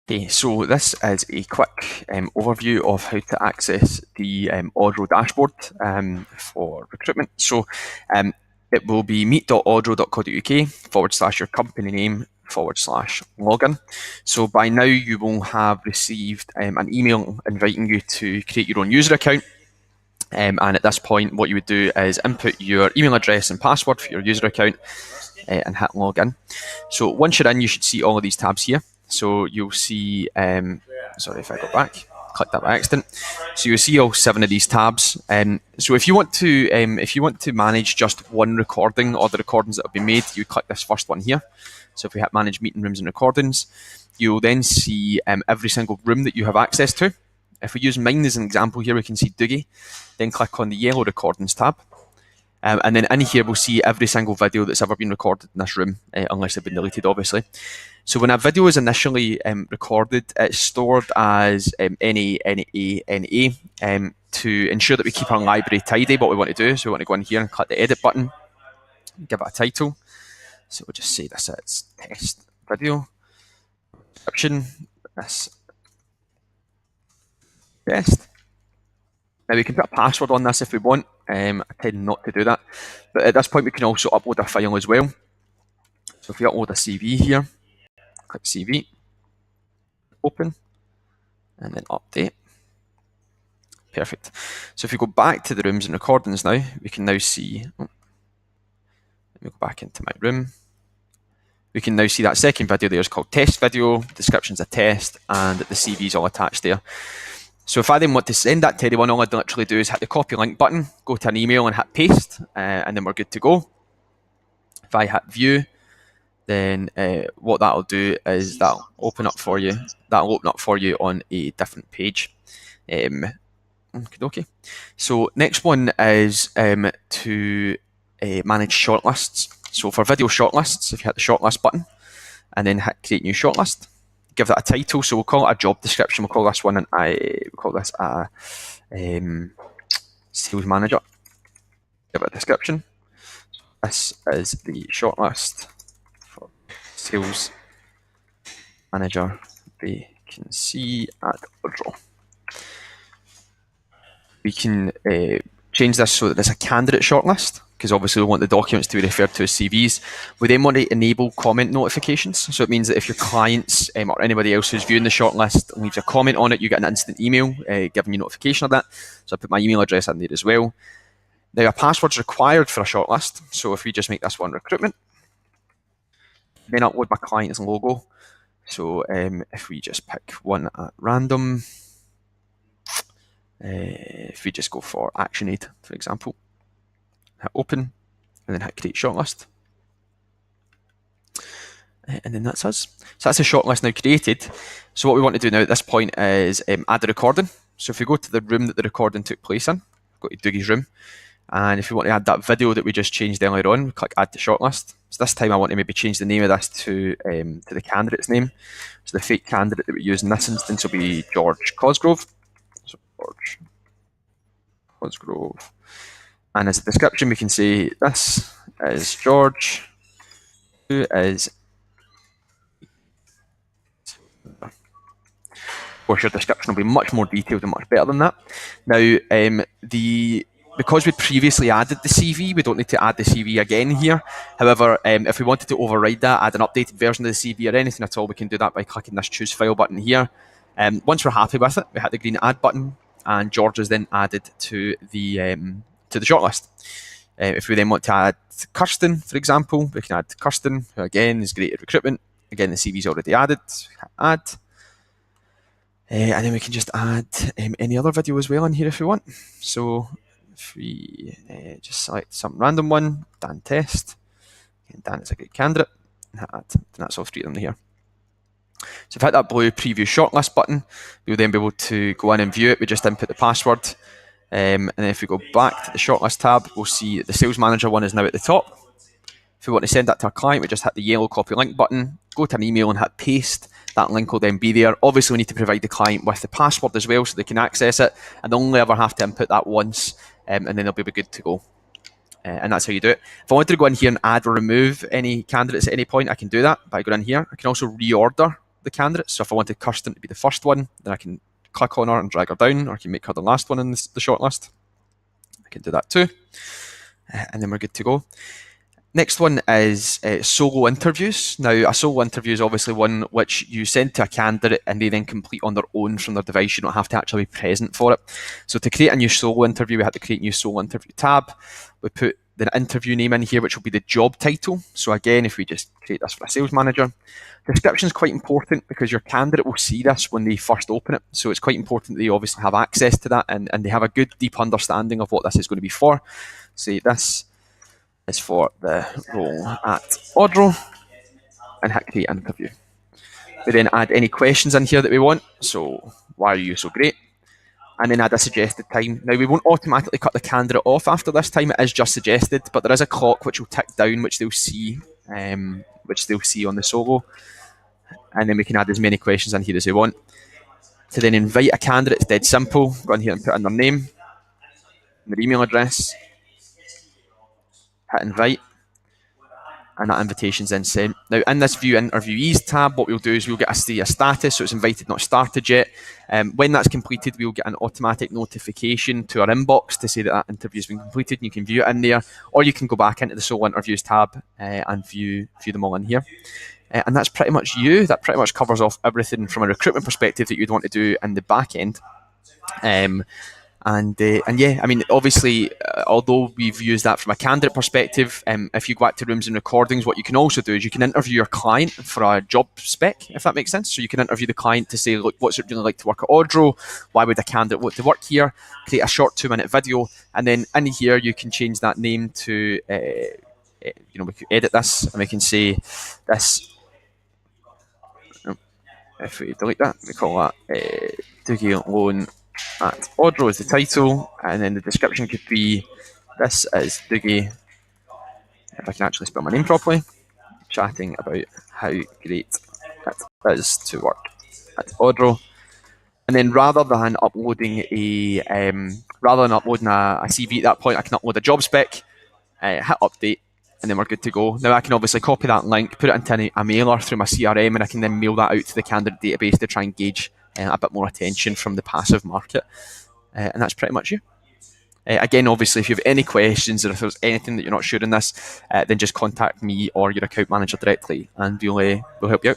Okay, so this is a quick overview of how to access the Odro dashboard for recruitment. So it will be meet.odro.co.uk / your company name / login. So by now you will have received an email inviting you to create your own user account. And at this point, what you would do is input your email address and password for your user account and hit login. So once you're in, you should see all of these tabs here. So you'll see, sorry if I go back, click that by accident. So you'll see all 7 of these tabs. So if you want to manage just one recording or the recordings that have been made, you click this first one here. So if we hit manage meeting rooms and recordings, you'll then see every single room that you have access to. If we use mine as an example here, we can see Doogie. Then click on the yellow recordings tab. And then in here, we'll see every single video that's ever been recorded in this room, unless they've been deleted, obviously. So when a video is initially recorded, it's stored as NA to ensure that we keep our library tidy. What we want to do, so we want to go in here and click the edit button, give it a title. So we'll just say this is test video, description, this test. Now we can put a password on this if we want. I tend not to do that. But at this point we can also upload a file as well. So if we upload a CV here, click CV, open, and then update. Perfect. So if we go back to the rooms and recordings now, we can now see, let me go back into my room. We can now see that second video there is called test video, description's a test, and the CV is all attached there. So if I then want to send that to anyone, all I'd literally do is hit the copy link button, go to an email and hit paste, and then we're good to go. If I hit view, then what that'll do is that'll open up for you. That'll open up for you on a different page. Okay. So next one is to manage shortlists. So for video shortlists, if you hit the shortlist button and then hit create new shortlist, give that a title. So we'll call it a job description. We'll call this one we'll call this a sales manager. Give it a description. This is the shortlist for sales manager vacancy at Odro. We can change this so that there's a candidate shortlist, because obviously we want the documents to be referred to as CVs. We then want to enable comment notifications. So it means that if your clients or anybody else who's viewing the shortlist leaves a comment on it, you get an instant email giving you notification of that. So I put my email address in there as well. Now a password's required for a shortlist. So if we just make this one recruitment, then upload my client's logo. So if we just pick one at random, if we just go for ActionAid, for example, hit open, and then hit create shortlist. And then that's us. So that's a shortlist now created. So what we want to do now at this point is add a recording. So if we go to the room that the recording took place in, go to Doogie's room, and if we want to add that video that we just changed earlier on, we click add to shortlist. So this time I want to maybe change the name of this to the candidate's name. So the fake candidate that we use in this instance will be George Cosgrove. So George Cosgrove. And as a description, we can say this is George, who is. Of course, your description will be much more detailed and much better than that. Now, because we previously added the CV, we don't need to add the CV again here. However, if we wanted to override that, add an updated version of the CV or anything at all, we can do that by clicking this choose file button here. Once we're happy with it, we hit the green add button, and George is then added to the shortlist. If we then want to add Kirsten, for example, we can add Kirsten, who again is great at recruitment. Again, the CV is already added. Add. And then we can just add any other video as well in here if we want. So if we just select some random one, Dan Test. Again, Dan is a great candidate. And add. And that's all 3 of them here. So if I hit that blue preview shortlist button, we'll then be able to go in and view it. We just input the password. And then if we go back to the shortlist tab, we'll see the sales manager one is now at the top. If we want to send that to our client, we just hit the yellow copy link button, go to an email and hit paste. That link will then be there. Obviously, we need to provide the client with the password as well so they can access it, and they'll only ever have to input that once, and then they'll be good to go. And that's how you do it. If I wanted to go in here and add or remove any candidates at any point, I can do that by going in here. I can also reorder the candidates. So if I wanted Kirsten to be the first one, then I can click on her and drag her down, or I can make her the last one in the shortlist. I can do that too. And then we're good to go. Next one is solo interviews. Now, a solo interview is obviously one which you send to a candidate and they then complete on their own from their device. You don't have to actually be present for it. So to create a new solo interview, we had to create a new solo interview tab. We put the interview name in here, which will be the job title. So again, if we just create this for a sales manager, description is quite important because your candidate will see this when they first open it. So it's quite important that they obviously have access to that and they have a good deep understanding of what this is going to be for. Say this is for the role at Odro, and hit create interview. We then add any questions in here that we want. So why are you so great? And then add a suggested time. Now, we won't automatically cut the candidate off after this time. It is just suggested, but there is a clock which will tick down, which they'll see on the solo. And then we can add as many questions in here as we want. To then invite a candidate, it's dead simple. Go in here and put in their name, their email address, hit invite, and that invitation's then sent. Now, in this View Interviewees tab, what we'll do is we'll get a status, so it's invited, not started yet. When that's completed, we'll get an automatic notification to our inbox to say that that interview's been completed, and you can view it in there, or you can go back into the solo interviews tab and view them all in here. And that's pretty much you. That pretty much covers off everything from a recruitment perspective that you'd want to do in the back end. And yeah, I mean, obviously, although we've used that from a candidate perspective, if you go back to rooms and recordings, what you can also do is you can interview your client for a job spec, if that makes sense. So you can interview the client to say, look, what's it really like to work at Odro? Why would a candidate want to work here? Create a short 2-minute video, and then in here you can change that name to, we can edit this and we can say this. If we delete that, we call that Doogie Loan at Odro is the title, and then the description could be, this is Doogie, if I can actually spell my name properly, chatting about how great it is to work at Odro. And then rather than uploading a CV at that point, I can upload a job spec, hit update, and then we're good to go. Now I can obviously copy that link, put it into a mailer through my CRM, and I can then mail that out to the candidate database to try and gauge a bit more attention from the passive market. And that's pretty much you. Again, obviously, if you have any questions or if there's anything that you're not sure in this, then just contact me or your account manager directly, and we'll help you out.